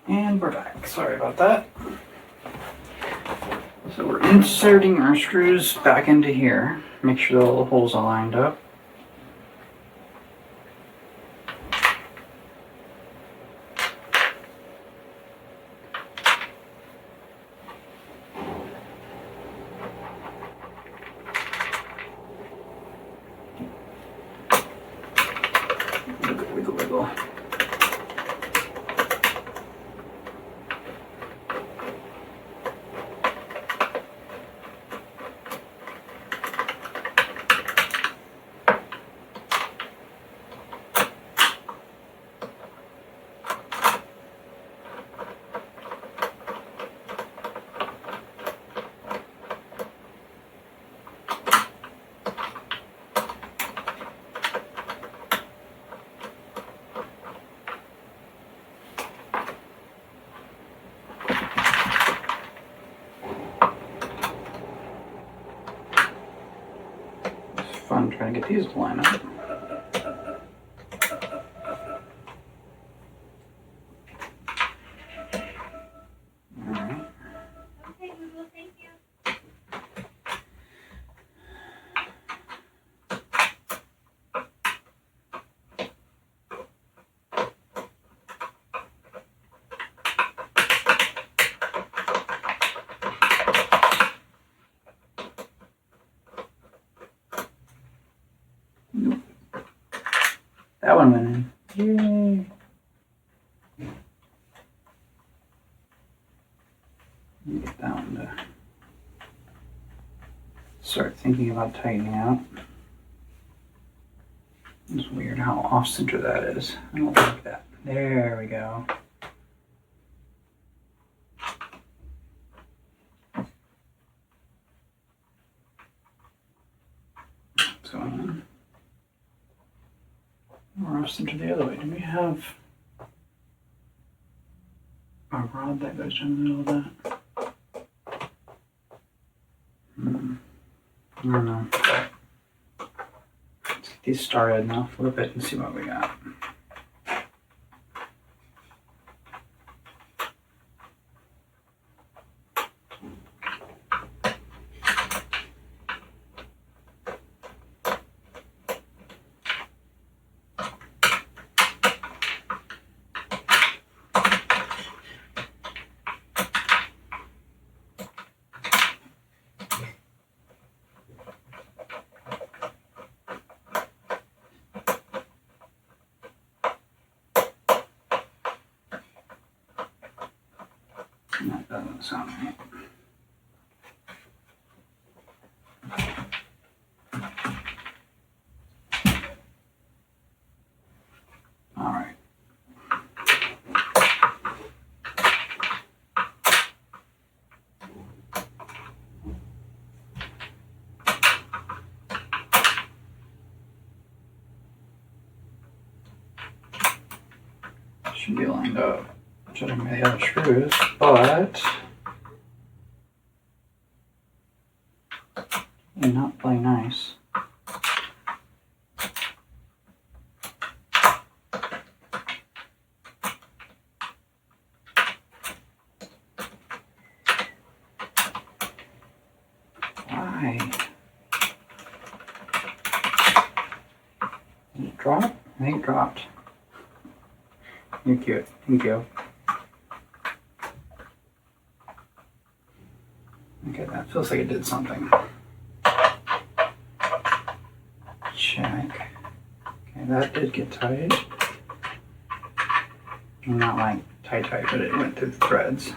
And we're back. Sorry about that. So we're inserting our screws back into here. Make sure all the holes are lined up. Wiggle, wiggle, wiggle. Fun trying to get these to line up. Alright. Okay, Google, thank you. Nope. That one went in. Yay. Let me get that one to start thinking about tightening out. It's weird how off center that is. I don't like that. There we go. What's going on? More off center the other way. Do we have a rod that goes down the middle of that? I don't know. Let's get these started now. Flip it and see what we got. That doesn't sound right. All right. Should be lined up. Judging by the other screws, but they're not playing nice. Why? Did it drop? I think it dropped. You're cute. Thank you. Okay, that feels like it did something. Check. Okay, that did get tight. Not like tight, but it went through the threads.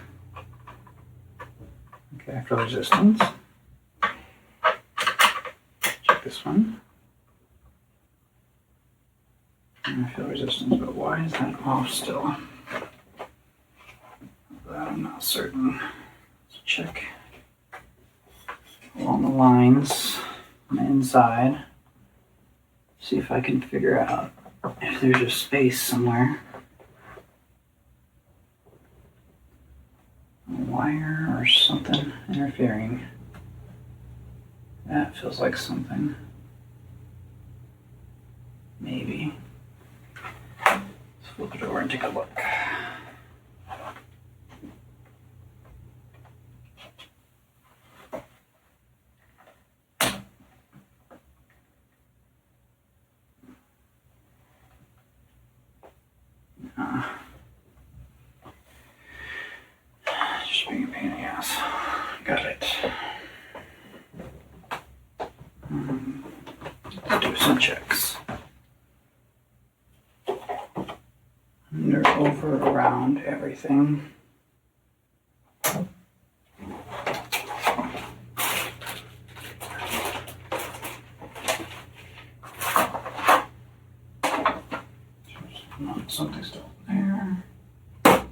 Okay, I feel resistance. Check this one. And I feel resistance, but why is that off still? That I'm not certain. Let's check along the lines on the inside. See if I can figure out if there's a space somewhere. A wire or something interfering. That feels like something. Maybe. Let's flip it over and take a look. under, over, around everything. Something still there. Okay.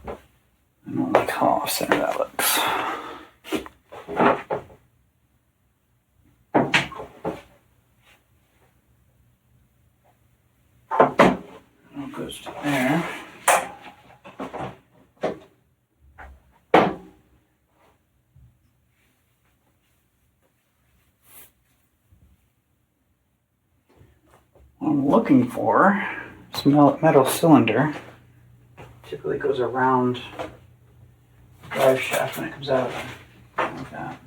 I don't like how off-center that looks. That goes to there. What I'm looking for is a metal cylinder. Typically goes around the drive shaft when it comes out of there. Like that.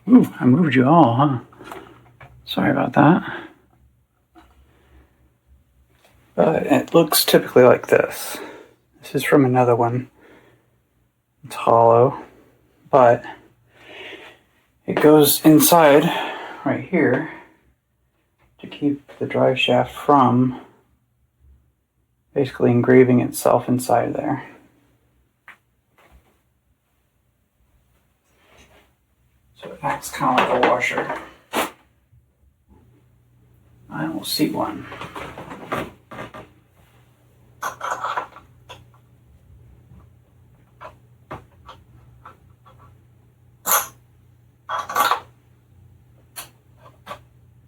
Ooh, I moved you all, huh? Sorry about that. But it looks typically like this. This is from another one. It's hollow, but it goes inside right here to keep the drive shaft from basically engraving itself inside there. So it acts kind of like a washer. I will see one.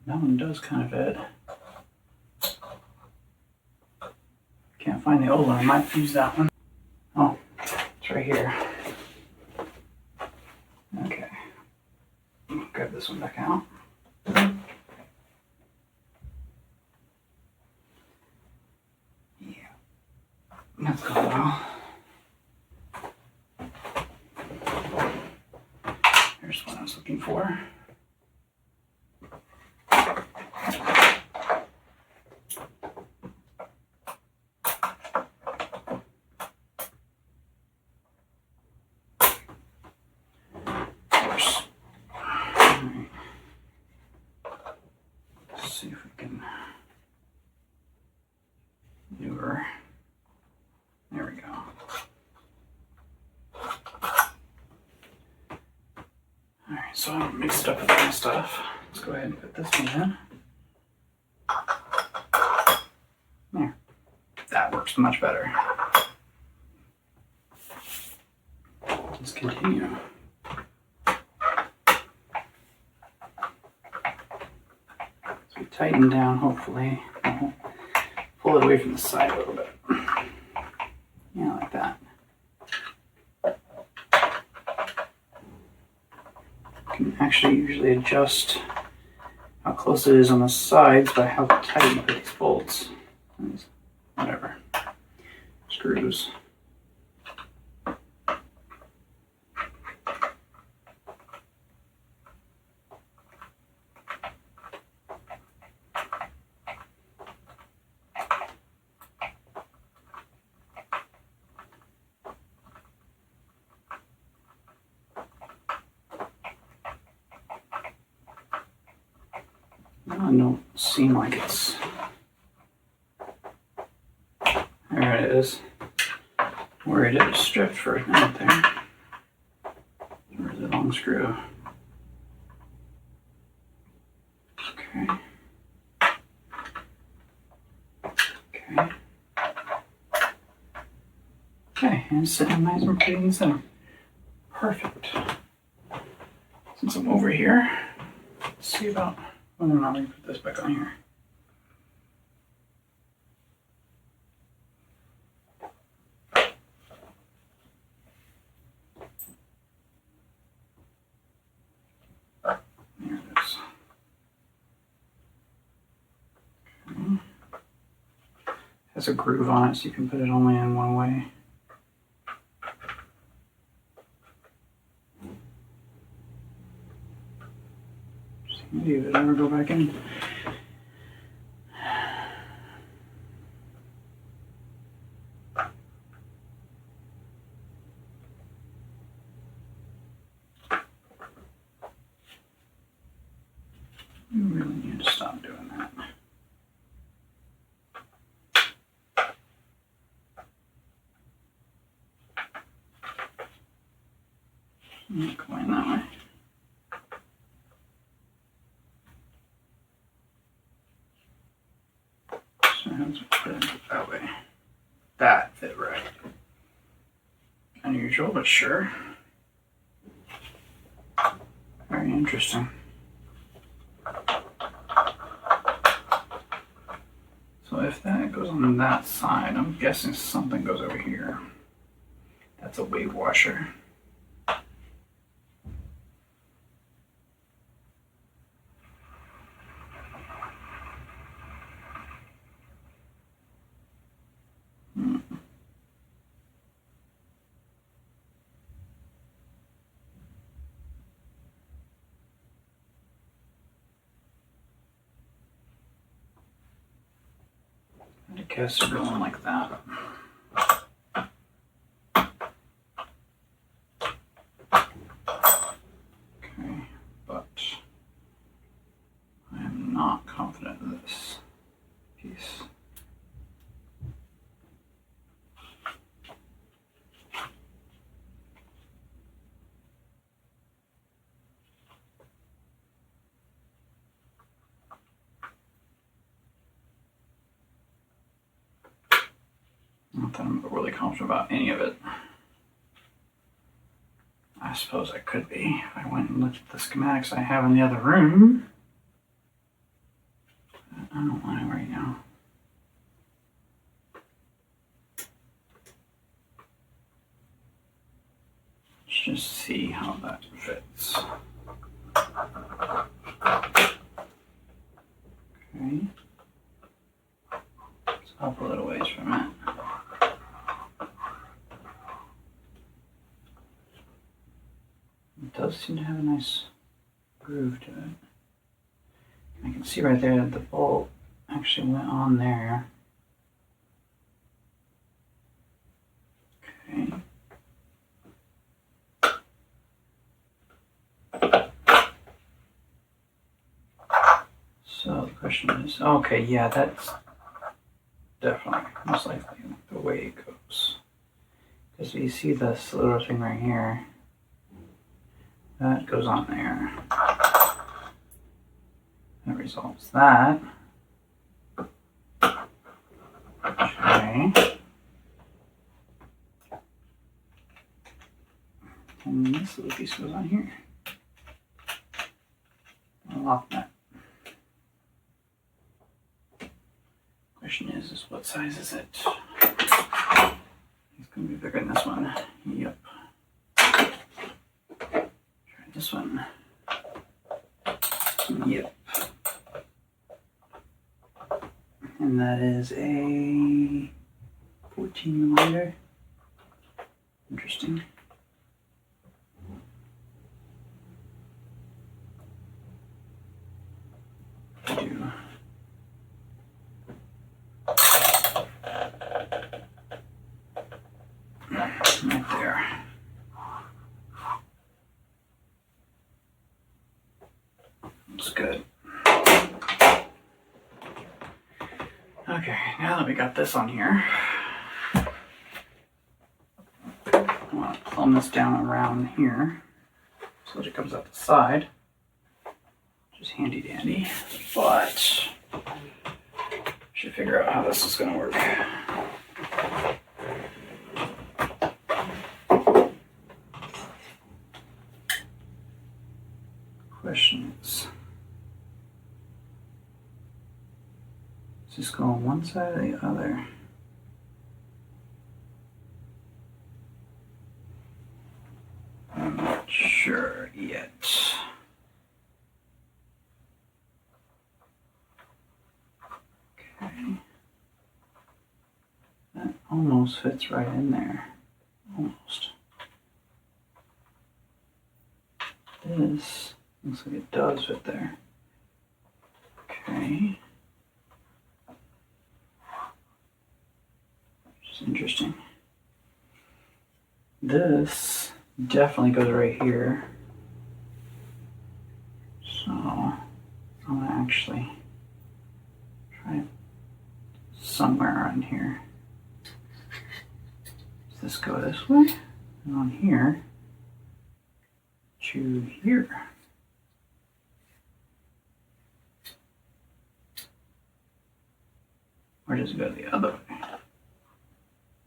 That one does kind of fit. Can't find the old one. I might use that one. Oh, it's right here. Okay. Grab this one back out. Yeah. That's gone well. Here's what I was looking for. Let's see if we can do her. There we go. Alright, so I don't mix it up with my stuff. Let's go ahead and put this one in. There. That works much better. Let's continue. So we tighten down, hopefully. Pull it away from the side a little bit. Yeah, like that. You can actually usually adjust how close it is on the sides by how tight you put these bolts. Whatever. Screws. I don't seem like it's. There it is. Worried it was stripped for a minute there. Where's the long screw? Okay. Okay. Okay, and it's sitting nice and pretty in the center. Perfect. Since I'm over here, let's see about whether or not we can put this back on here. There it is. Okay. Has a groove on it, so you can put it only in one way. See if it ever go back in. You really need to stop doing that. I'm not going that way. So let's put it that way. That fit right. Unusual, but sure. Very interesting. So if that goes on that side, I'm guessing something goes over here. That's a wave washer. I guess we're going like that. Okay, but I am not confident in this piece. Not that I'm really confident about any of it. I suppose I could be if I went and looked at the schematics I have in the other room. I don't want it right now. Let's just see how that fits. Okay. Let's hop a little ways from it. It does seem to have a nice groove to it. I can see right there that the bolt actually went on there. Okay. So the question is, okay, yeah, that's definitely most likely the way it goes. Because you see this little thing right here. That goes on there. That resolves that. Okay. And this little piece goes on here. A lock nut. Question is what size is it? It's gonna be bigger than this one. Yep. Try this one. Yep. And that is a 14mm. Interesting. Right there. That's good. Okay, now that we got this on here, I want to plumb this down around here so that it comes out the side. Just handy dandy, but should figure out how this is going to work. Question is this go on one side or the other? I'm not sure yet. Okay. That almost fits right in there. Almost. This looks like it does fit there. Okay. Which is interesting. This definitely goes right here. So I'm gonna actually try somewhere around here. Does this go this way? And on here to here. Or does it go the other way?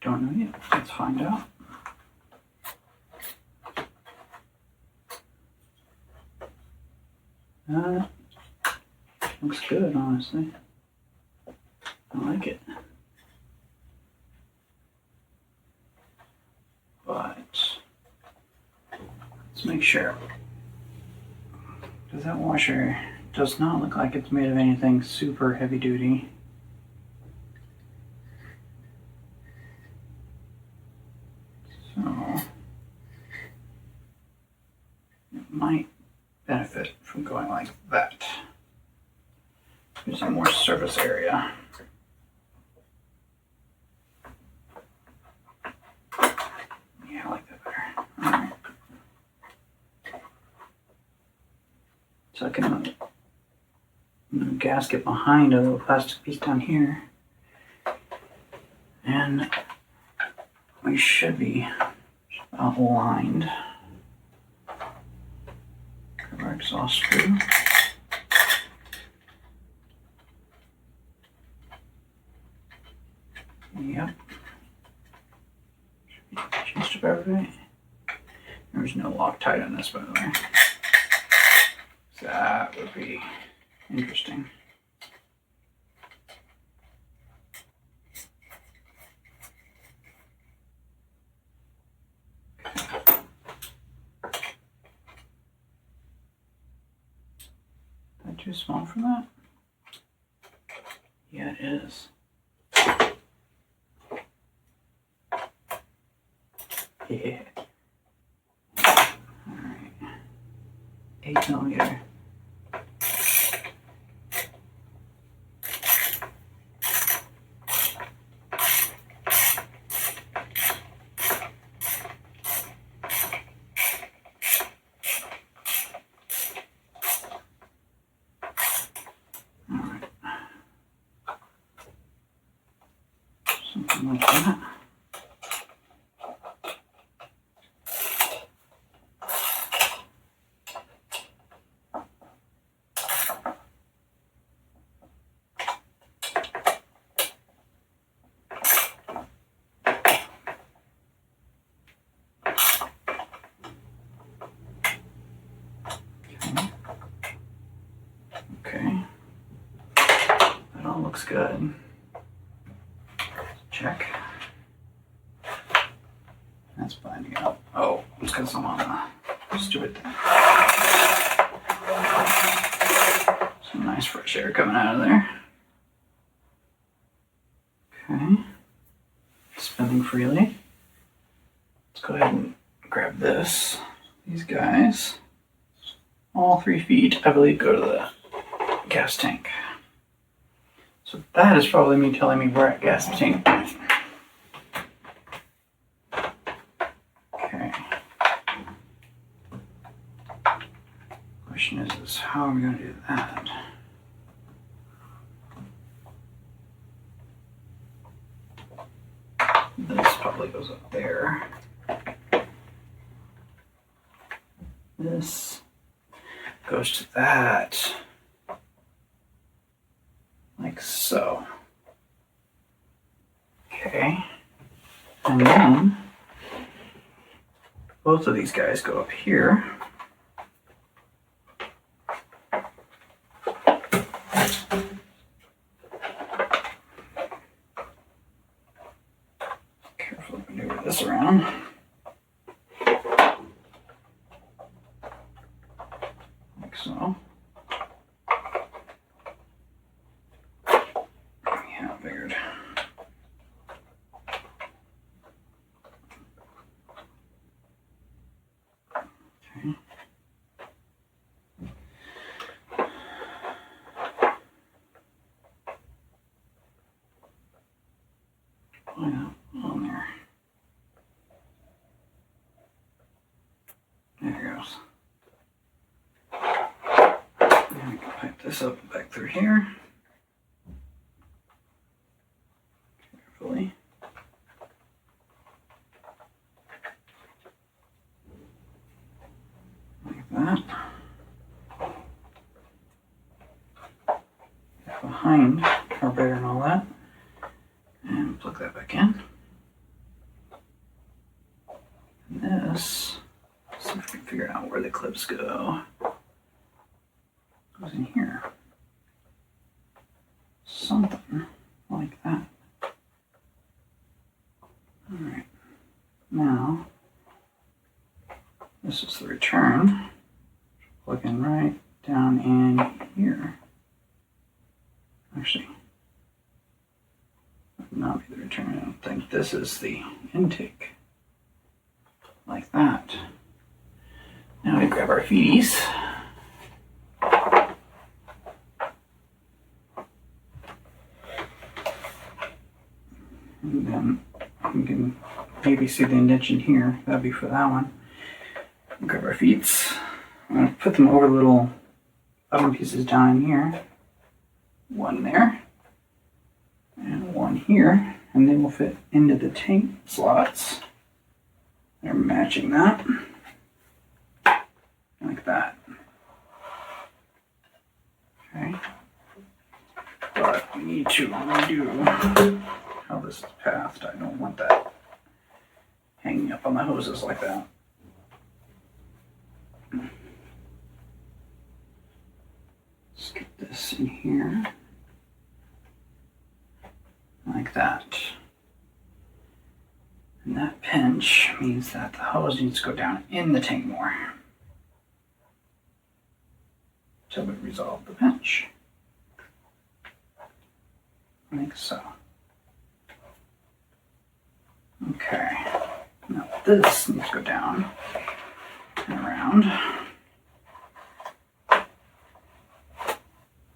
Don't know yet. Let's find out. Looks good, honestly. I like it. But let's make sure. Because that washer does not look like it's made of anything super heavy duty. So it might benefit from going like that. Gives you more surface area. Yeah, I like that better. Alright. So I can gasket behind a little plastic piece down here. And we should be aligned. Grab our exhaust screw. Yep. Just about right. There's no Loctite on this, by the way. So that would be interesting. Is that too small for that? Yeah, it is. Yeah. Alright. 8mm. Alright. Something like that. Okay. That all looks good. Check. That's binding up. Oh, it's because I'm on the stupid thing. Some nice fresh air coming out of there. Okay. Spinning freely. Let's go ahead and grab this. These guys. All 3 feet, I believe, go to the gas tank. So that is probably me telling me we're at gas tank. Okay. Question is how are we going to do that? This probably goes up there. This goes to that. Like so. Okay. And then both of these guys go up here. Carefully maneuver this around. Like so. Yeah, figured. Okay. Oh yeah, on there. There it goes. this up and back through here. Carefully. Like that. Get behind carburetor and all that. And plug that back in. And this, let's see if we can figure out where the clips go. Goes in here. Something like that. Alright. Now, this is the return. Plug in right down in here. Actually, that would not be the return. I don't think this is the intake. Like that. Now we grab our feeties. And then you can maybe see the indentation here. That'd be for that one. Grab our feet. I'm going to put them over the little bottom pieces down in here. One there. And one here. And they will fit into the tank slots. They're matching that. Like that. Okay. But we need to redo how this is pathed. I don't want that hanging up on the hoses like that. Let's get this in here. Like that. And that pinch means that the hose needs to go down in the tank more. So we resolve the pinch. Like so. Okay. Now this needs to go down and around. I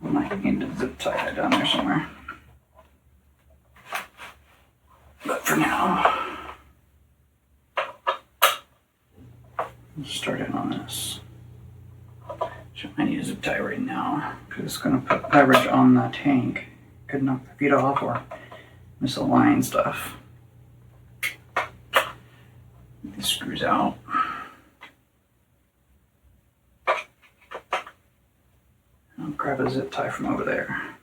might need to zip tie that down there somewhere. But for now, let's start in on this. I need a zip tie right now because it's going to put leverage on the tank. Could knock the feet off or misalign stuff. Get these screws out. I'll grab a zip tie from over there.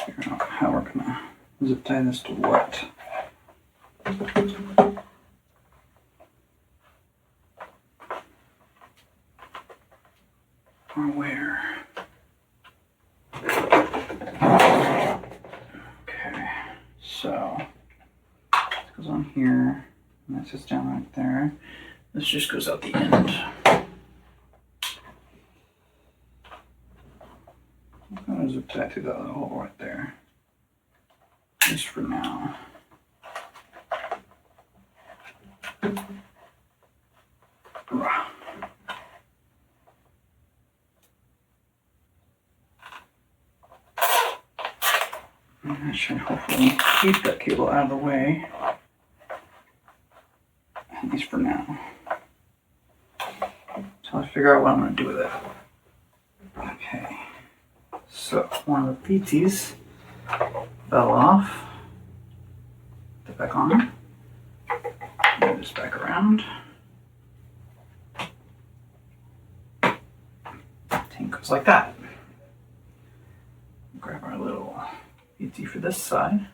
Figure out how we're going to zip tie this to what. Or where? Okay, so this goes on here, and that sits down right there. This just goes out the end. I'm going to zip tie through that little hole right there. Just for now. And that should hopefully keep that cable out of the way. At least for now. So I'll figure out what I'm going to do with it. Okay. So one of the feeties fell off. Put it back on. Move this back around. Tank goes like that. Grab our little PT for this side.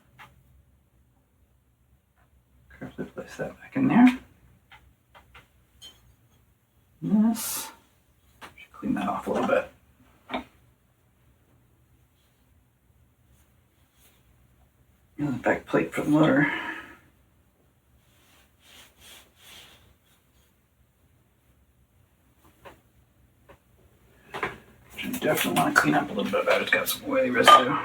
Carefully place that back in there. And this. Should clean that off a little bit. And the back plate for the motor. Which I definitely want to clean up a little bit better. It's got some oily residue.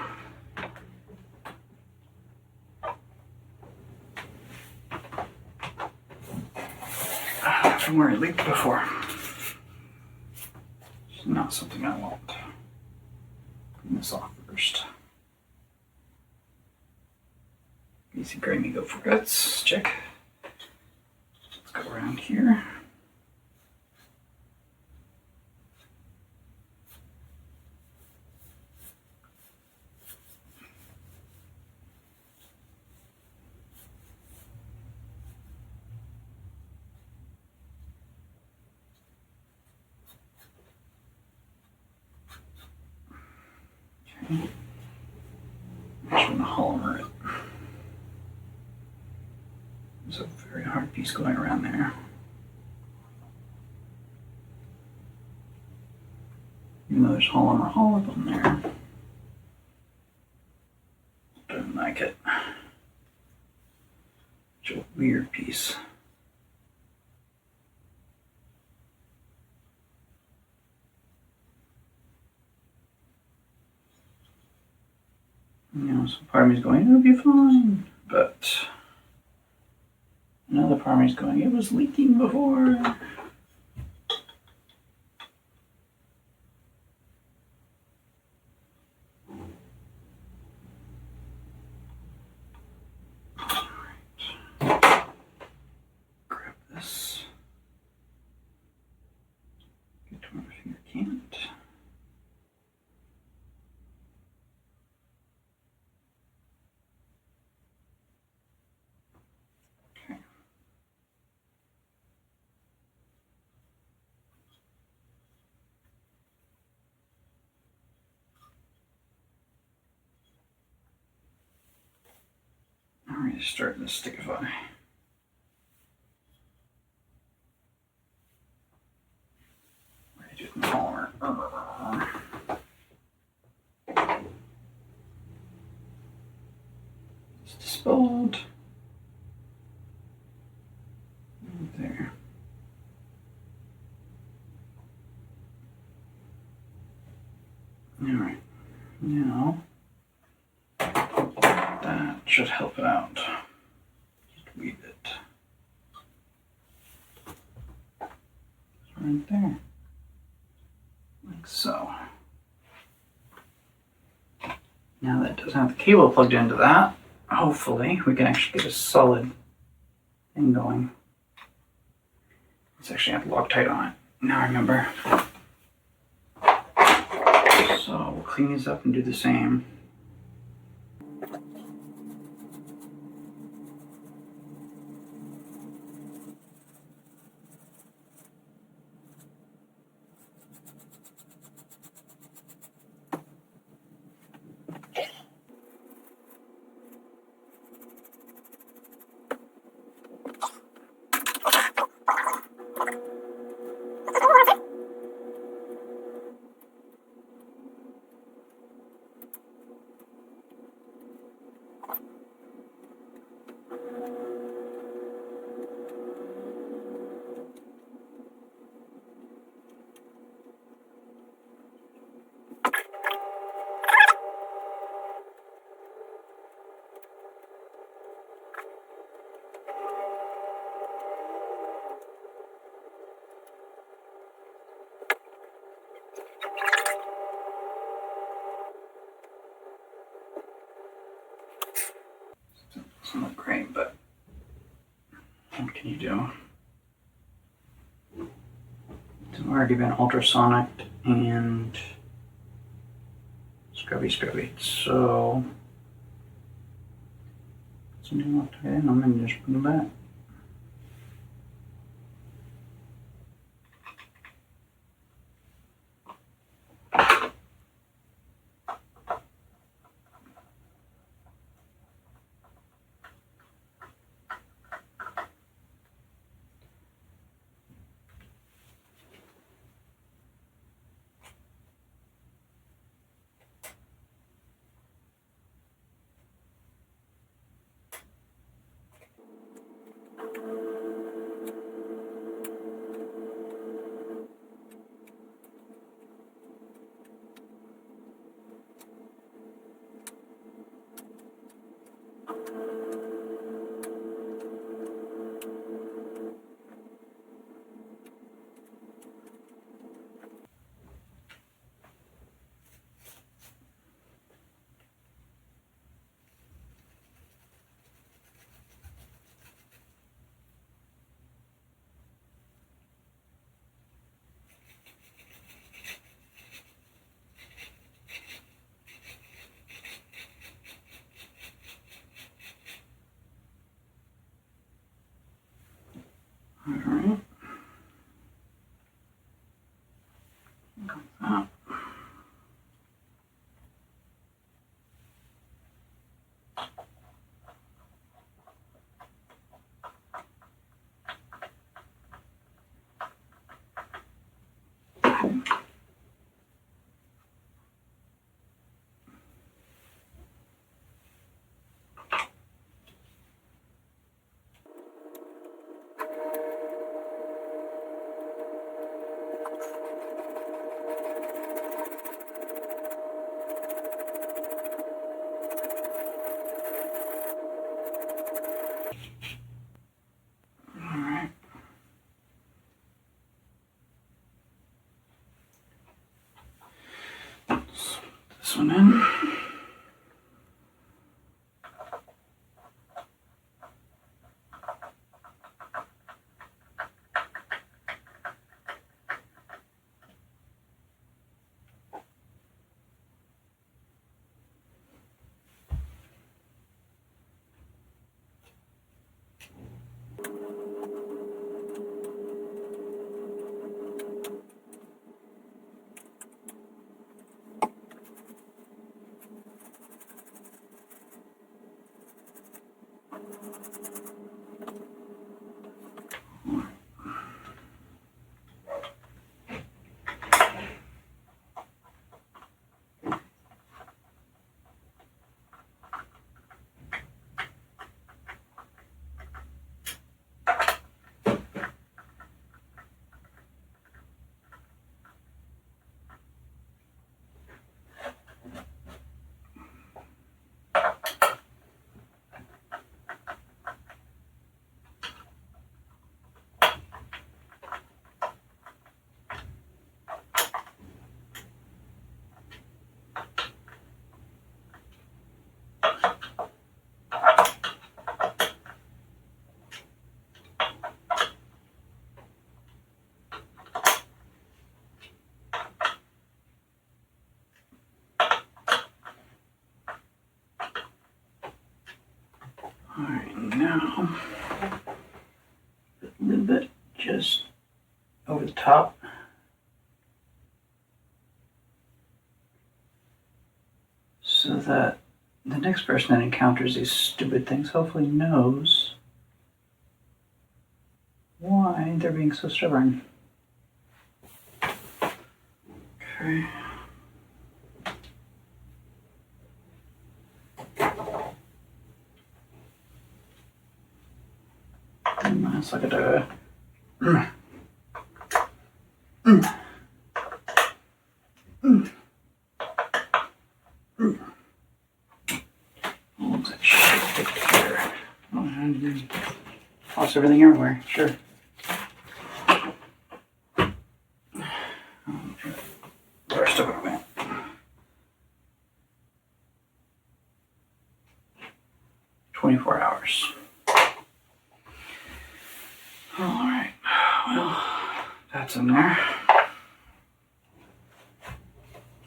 From where it leaked before. It's not something I want. Clean this off first. Easy gray me go for guts. Check. here. Okay. I'm just going to Homer it. There's a very hard piece going around there. Even though there's Homer hollow on there. Don't like it. It's a weird piece. You know, some part of me is going, it'll be fine. But another part of me is going, it was leaking before. Grab this. Get to where my finger can't. Okay. Alright, starting to stickify. Ready to Homer. It's dispelled. Right there. Alright, now that should help it out. Just weave it. It's right there. Like so. Now that it doesn't have the cable plugged into that, hopefully we can actually get a solid thing going. Let's actually have Loctite on it. Now I remember. So we'll clean these up and do the same. Doesn't look great, but what can you do? It's already been ultrasonic and scrubby. So something left in, I'm gonna just put them back. Alright. Like that. Alright. Let's put this one in. Alright, now a little bit just over the top. So that the next person that encounters these stupid things hopefully knows why they're being so stubborn. Okay. Let's look at the. Looks like shit here. Toss everything everywhere. Sure. The rest of it went. "24 hours. Alright, well, that's in there.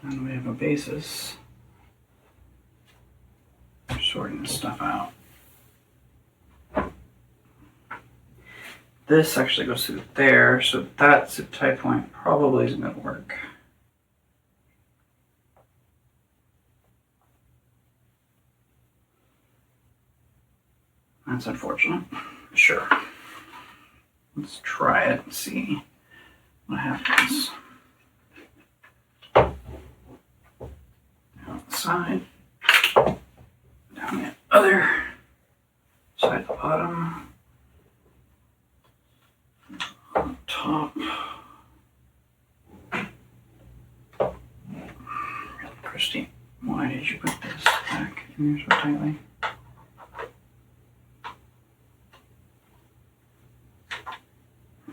And we have a basis for sorting this stuff out. This actually goes through there, so that zip tie point probably isn't going to work. That's unfortunate. Sure. Let's try it and see what happens. Down the side, down the other side, the bottom, on top. Really, Christy, why did you put this back in here so tightly?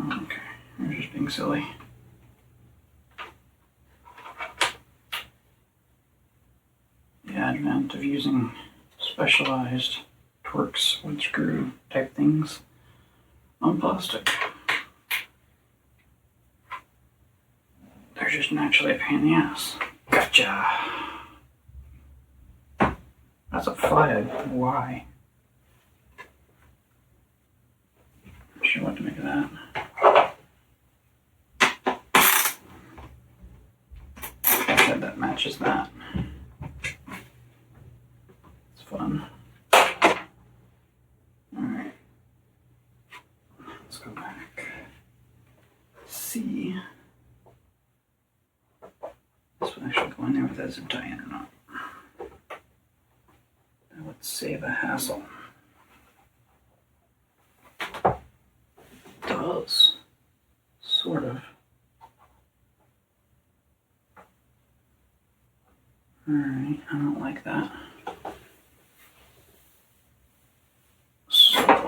Okay, you're just being silly. The advent of using specialized Torx wood screw type things on plastic. They're just naturally a pain in the ass. Gotcha! That's a flathead. Why? sure what to make of that. Okay, that matches that. It's fun. Alright. Let's go back. See. This would actually go in there with that zip tie in or not. That would save a hassle. It does. Sort of. Alright, I don't like that. So, looks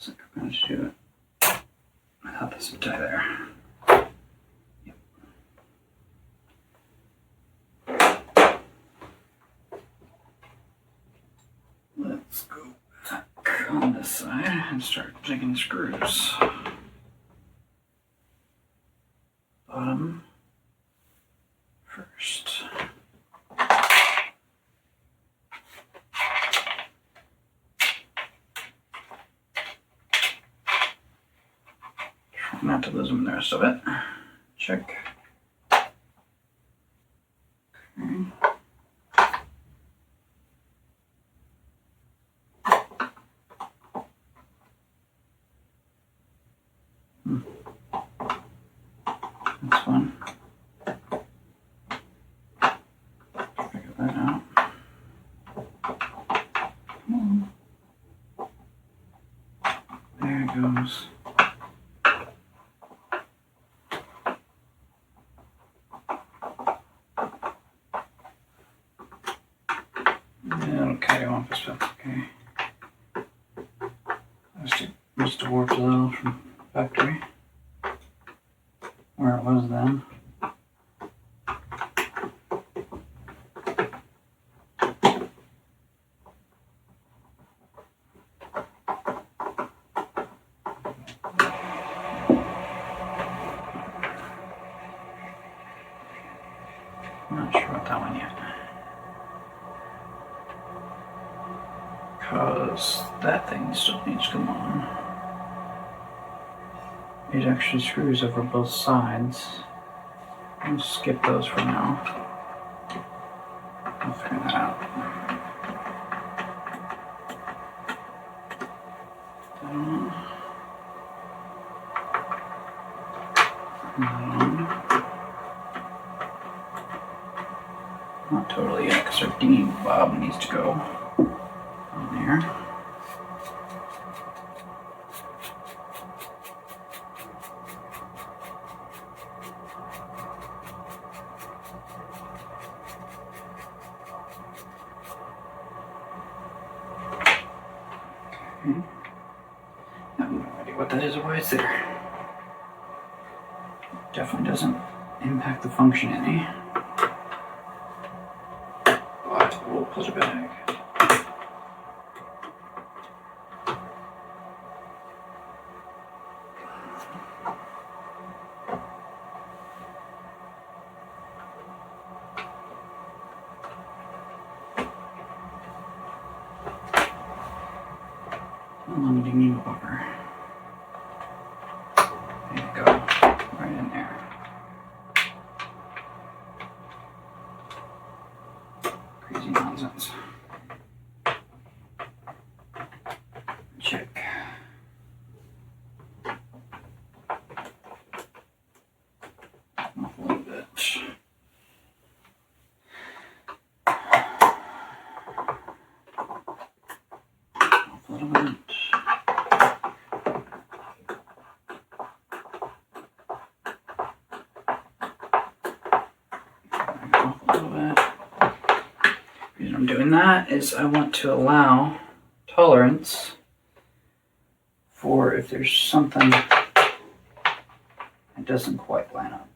like we're going to do it without the zip tie there. Yep. Let's go back on this side and start jigging screws. Bottom first. Try not to lose them in the rest of it. Check. Okay. That's fun. Figure that out. Come on. There it goes. That'll carry off as well. Okay. Must have warped a little from factory. Where it was then. I'm not sure about that one yet. Because that thing still needs to come on. 8 extra screws over both sides. I'll skip those for now. I'll figure that out. Not totally yet, because our dinghy bob needs to go on there. Okay. I have no idea what that is or why it's there. Definitely doesn't impact the function any. But we'll put it back. Limiting you over. There you go. Right in there. Crazy nonsense. Check. Off a little bit. Off a little bit. The reason I'm doing that is I want to allow tolerance for if there's something that doesn't quite line up.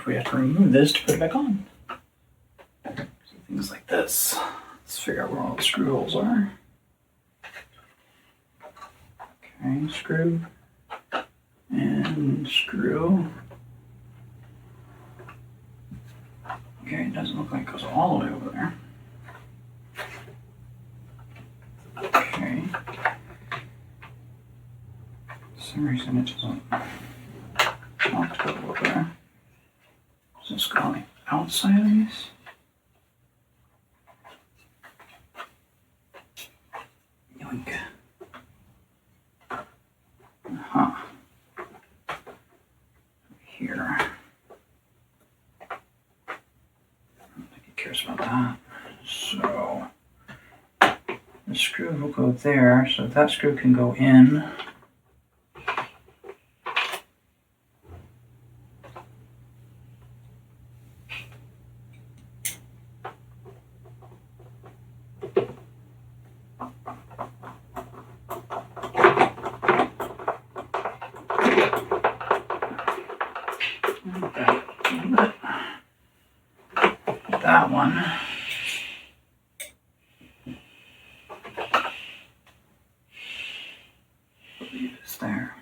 we have to remove this to put it back on. So things like this. Let's figure out where all the screw holes are. Okay, screw and screw. Okay, it doesn't look like it goes all the way over there. Okay. For some reason it doesn't want to go over there. Does this go on the outside of these? Yoink. Here. I don't think he cares about that. So the screw will go there, so that screw can go in. That one. Leave this there.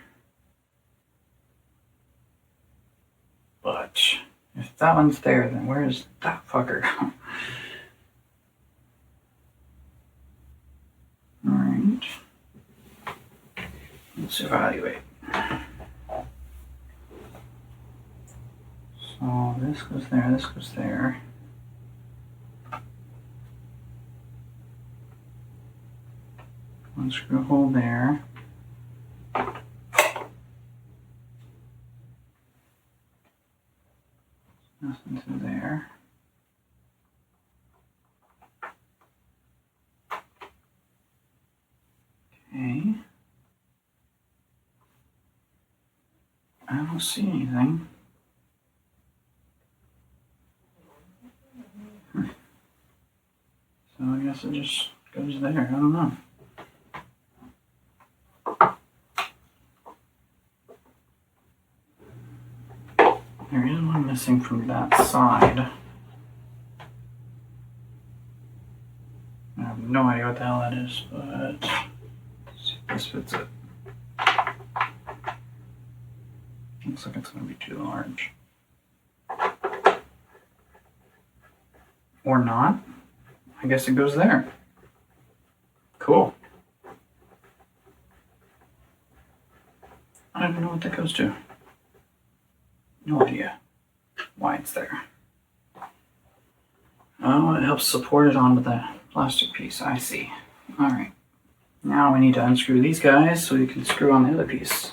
But if that one's there, then where is that fucker go? Alright. Let's evaluate. So this goes there, this goes there. One screw hole there. Nothing to there. Okay. I don't see anything. So I guess it just goes there. I don't know. There is one missing from that side. I have no idea what the hell that is, but let's see if this fits it. Looks like it's going to be too large. Or not. I guess it goes there. Cool. I don't even know what that goes to. No idea why it's there. Oh, it helps support it onto the plastic piece. I see. Alright. Now we need to unscrew these guys so we can screw on the other piece.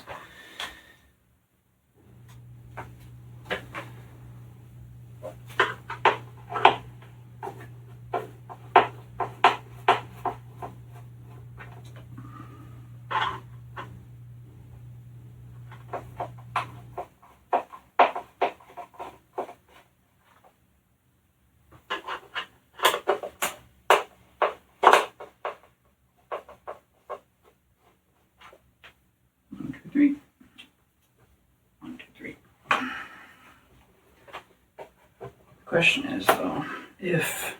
Question is though, if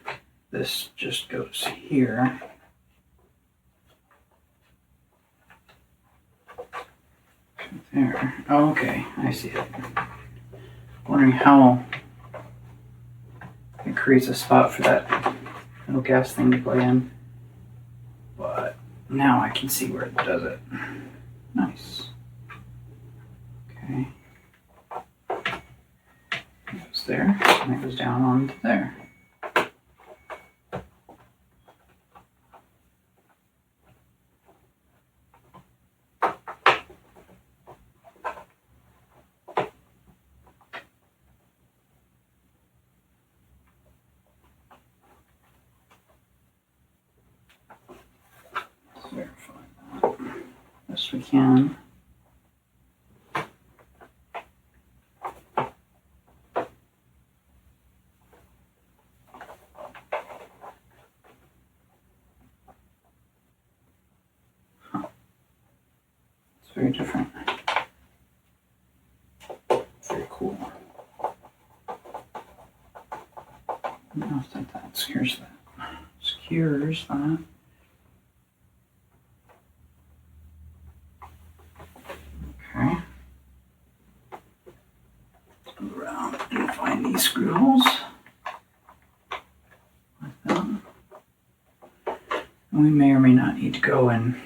this just goes here, there. Oh, okay, I see it. Wondering how it creates a spot for that little gas thing to play in, but now I can see where it does it. Nice. Okay. There, and it goes down onto there. Let's verify that. Best we can. Very different. Very cool. I think that secures that. Secures that. Okay. Let's move around and find these screw holes. Like that. And we may or may not need to go in.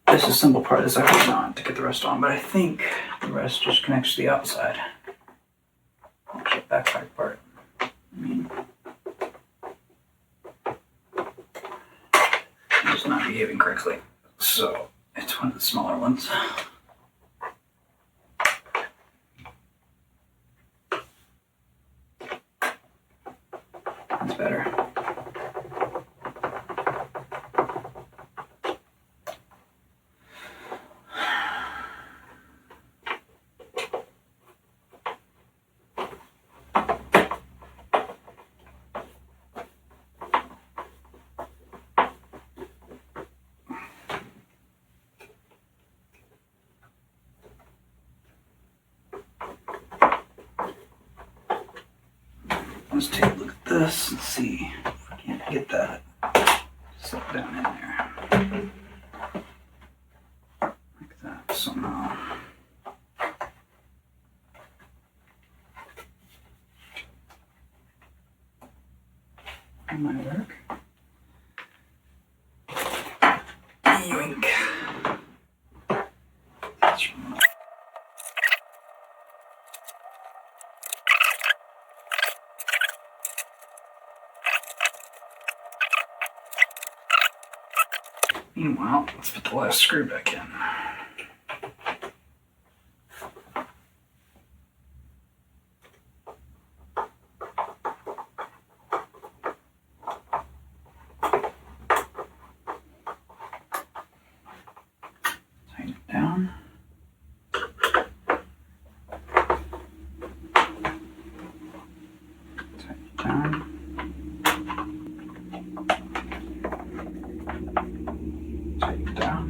This is a simple part. This I hope not to get the rest on, but I think the rest just connects to the outside. The backpack part. I mean, it's not behaving correctly, so it's one of the smaller ones. That's better. Let's take a look at this and see if we can't get that set down in there. Like that somehow. That might work. Yoink. That's right. Meanwhile, let's put the last screw back in. Tighten it down. Tighten it down. Tighten it down.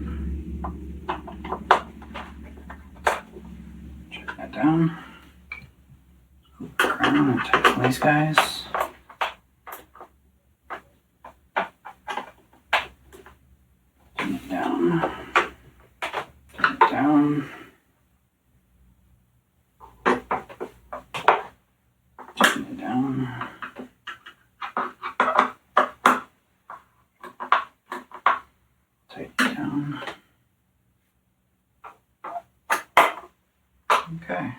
Tighten that down. Hook around and tighten these guys. Tighten it down. Tighten it down. Tighten it down. Tighten it down. Okay.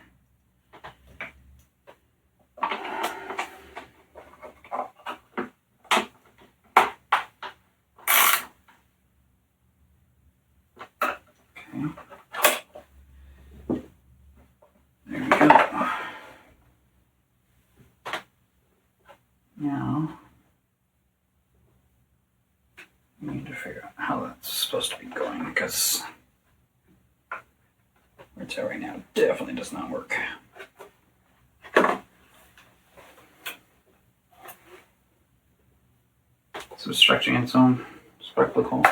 Okay. There we go. Now, we need to figure out how that's supposed to be going because where it's at right now definitely does not work. So it's stretching its own spark plug hole.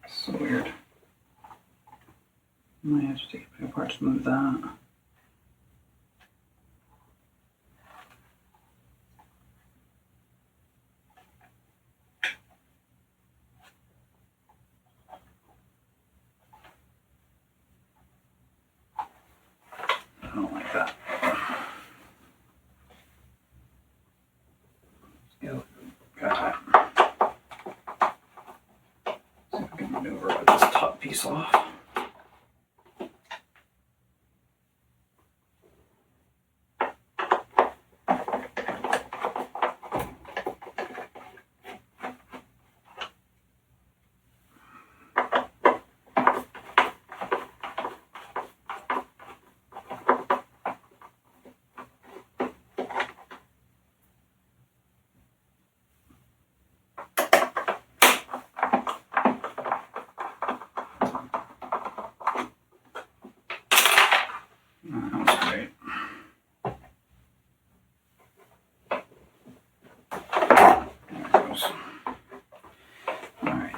So weird. Might have to take it apart to move that. I don't like that. Yep, got it. See if I can maneuver this top piece off.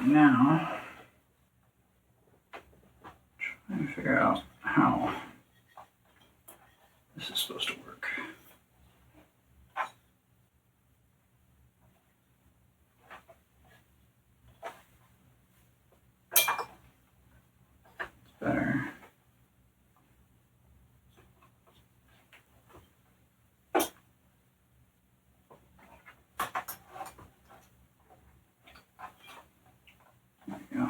now, trying to figure out how this is supposed to work. It's better. There we go.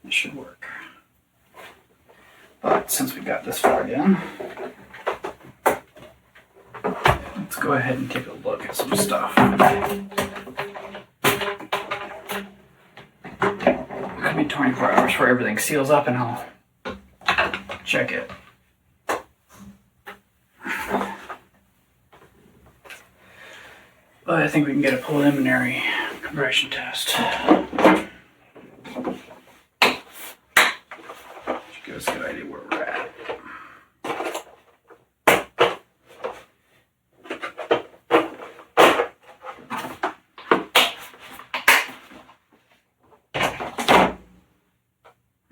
It should work. But since we got this far in, let's go ahead and take a look at some stuff. It could be 24 hours before everything seals up and I'll check it. But I think we can get a preliminary compression test. Give us a good idea where we're at.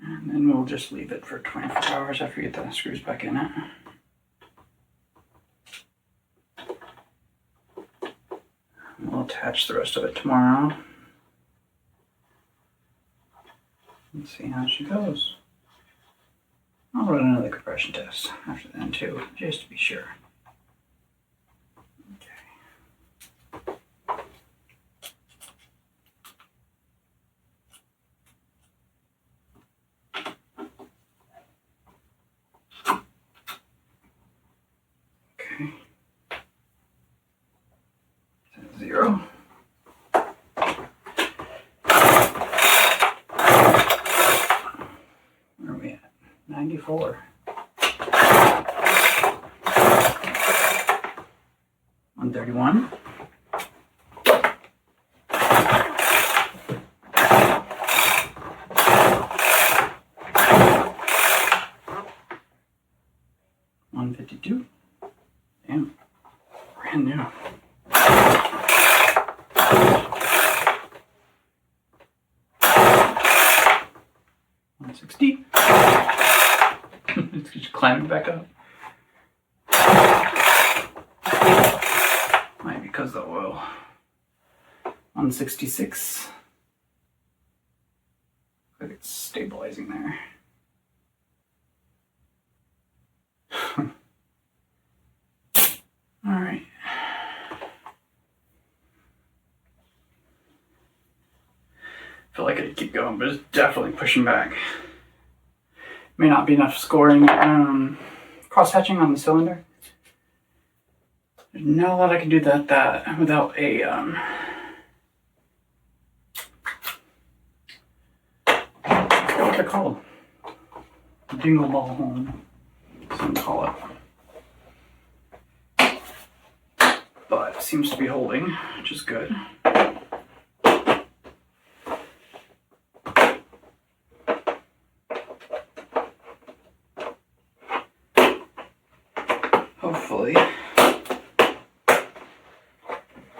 And then we'll just leave it for 24 hours after we get the screws back in it. We'll attach the rest of it tomorrow. Let's see how she goes. I'll run another compression test after then too, just to be sure. Okay. Okay. That's 0. Where are we at? 94. 131. 152. Damn. Brand new. 160. It's just climbing back up. Might be because of the oil. 166. Looks like it's stabilizing there. All right. Feel like I could keep going, but it's definitely pushing back. May not be enough scoring. Cross-hatching on the cylinder. There's not a lot I can do that without a what they're called. Dingle ball home. Some call it. But it seems to be holding, which is good. Hopefully,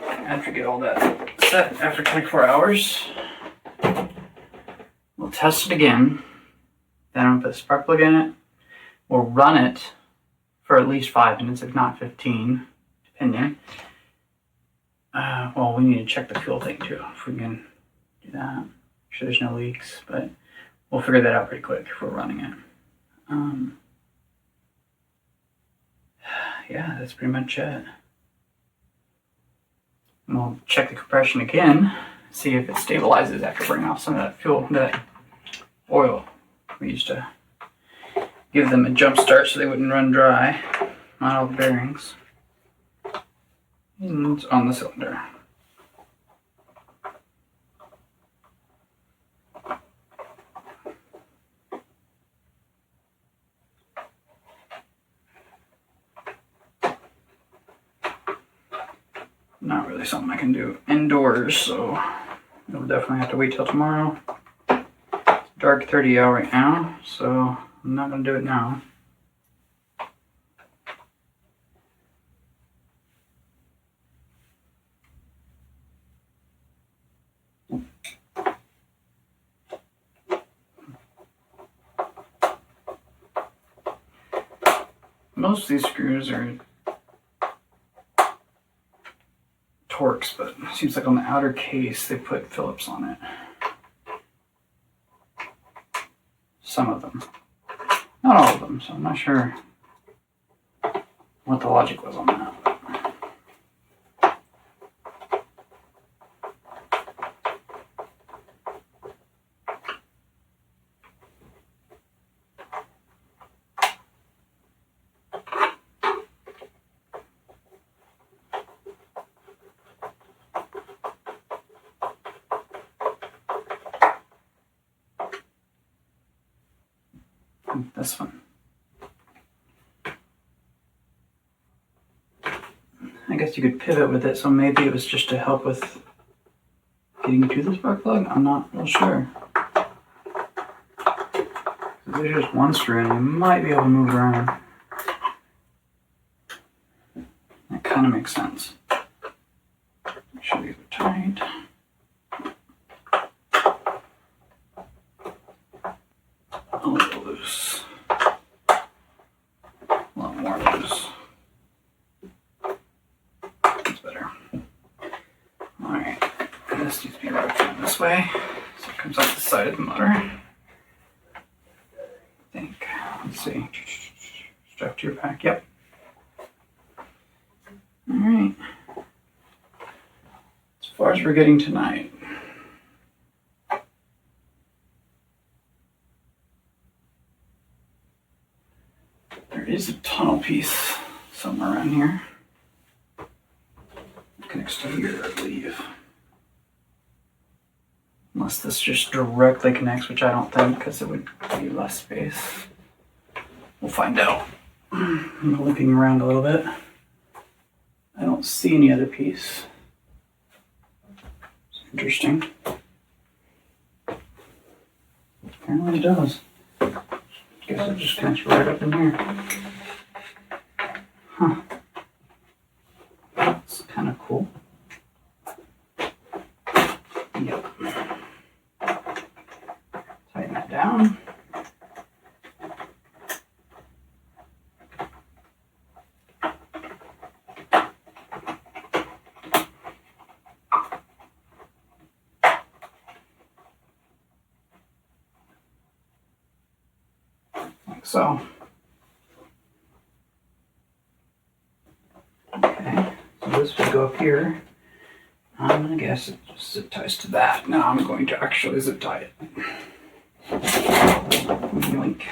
after we get all that set after 24 hours, we'll test it again. Then I'll put a spark plug in it. We'll run it for at least 5 minutes, if not 15, depending. Well, we need to check the fuel tank too, if we can do that. Make sure there's no leaks, but we'll figure that out pretty quick if we're running it. Yeah, that's pretty much it. And we'll check the compression again, see if it stabilizes after burning off some of that fuel, that oil. We used to give them a jump start so they wouldn't run dry on all the bearings. And it's on the cylinder. Not really something I can do indoors, so we'll definitely have to wait till tomorrow. It's dark 30 out right now, so I'm not going to do it now. Most of these screws are Torx, but it seems like on the outer case they put Phillips on it. Some of them. Not all of them, so I'm not sure what the logic was on that. This one. I guess you could pivot with it, so maybe it was just to help with getting to the spark plug. I'm not real sure. There's just one screw and you might be able to move around. That kind of makes sense. Make sure these are tight. A little loose. A lot more loose. That's better. Alright, this needs to be rotated this way, so it comes out the side of the motor. I think. Let's see. Strap to your pack. Yep. Alright. As far as we're getting tonight. There is a tunnel piece somewhere around here. It connects to here, I believe. Unless this just directly connects, which I don't think, because it would be less space. We'll find out. I'm looking around a little bit. I don't see any other piece. It's interesting. Apparently it does. Guess it just connects right up in here. Huh. That's kind of cool. Yep. Tighten that down. Like so. Okay, so this would go up here. I'm gonna guess it just zip ties to that. Now I'm going to actually zip tie it. Yoink.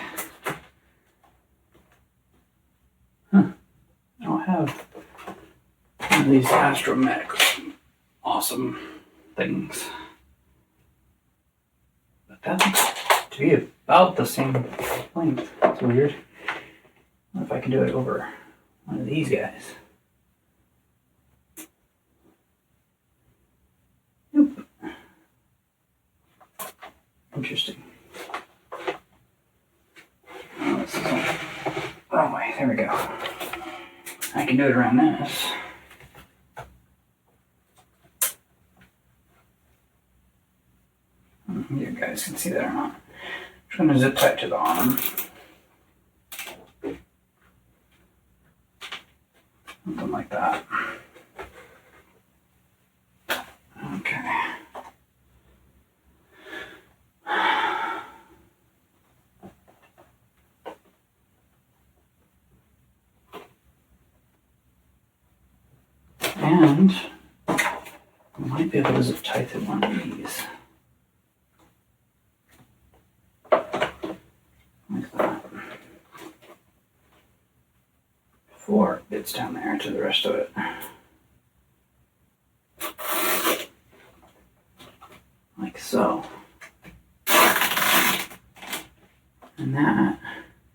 Huh. I don't have one of these Astromech awesome things. But that looks to be about the same length. That's weird. I wonder if I can do it over one of these guys. Nope. Interesting. Oh, this is all wrong way. There we go. I can do it around this. You guys can see that or not. I'm just going to zip tie it to the arm. Something like that. Okay. And I might be able to zip tie through one of these. Like that. Before it gets down there to the rest of it. Like so. And that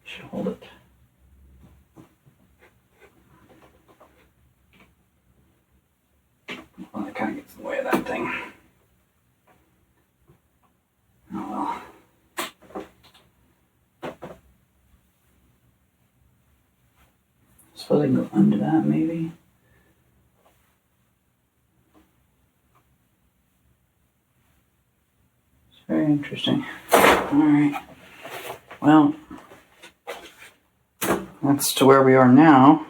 should hold it. Well, it kind of gets in the way of that thing. Oh well. suppose I can go under that maybe. It's very interesting. Alright. Well, that's to where we are now.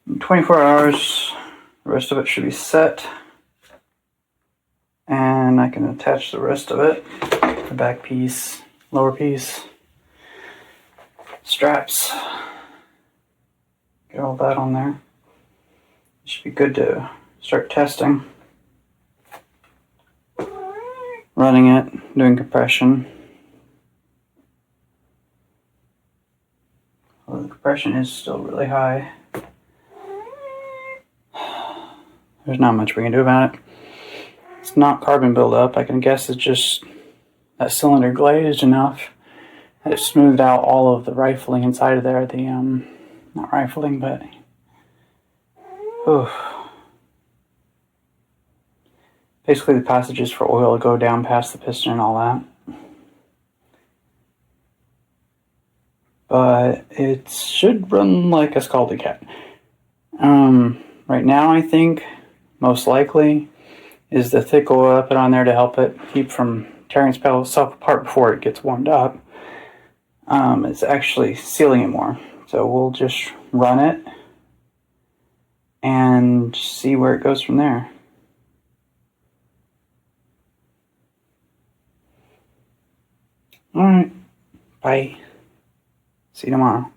In 24 hours, the rest of it should be set. And I can attach the rest of it. The back piece, lower piece, straps. Get all that on there. It should be good to start testing. Running it, doing compression. Well, the compression is still really high. There's not much we can do about it. It's not carbon buildup. I can guess it's just that cylinder glazed enough that it smoothed out all of the rifling inside of there. The not rifling, but basically the passages for oil go down past the piston and all that. But it should run like a scalded cat. Right now, I think most likely is the thick oil I put on there to help it keep from tearing itself apart before it gets warmed up. It's actually sealing it more. So we'll just run it and see where it goes from there. Alright, bye. See you tomorrow.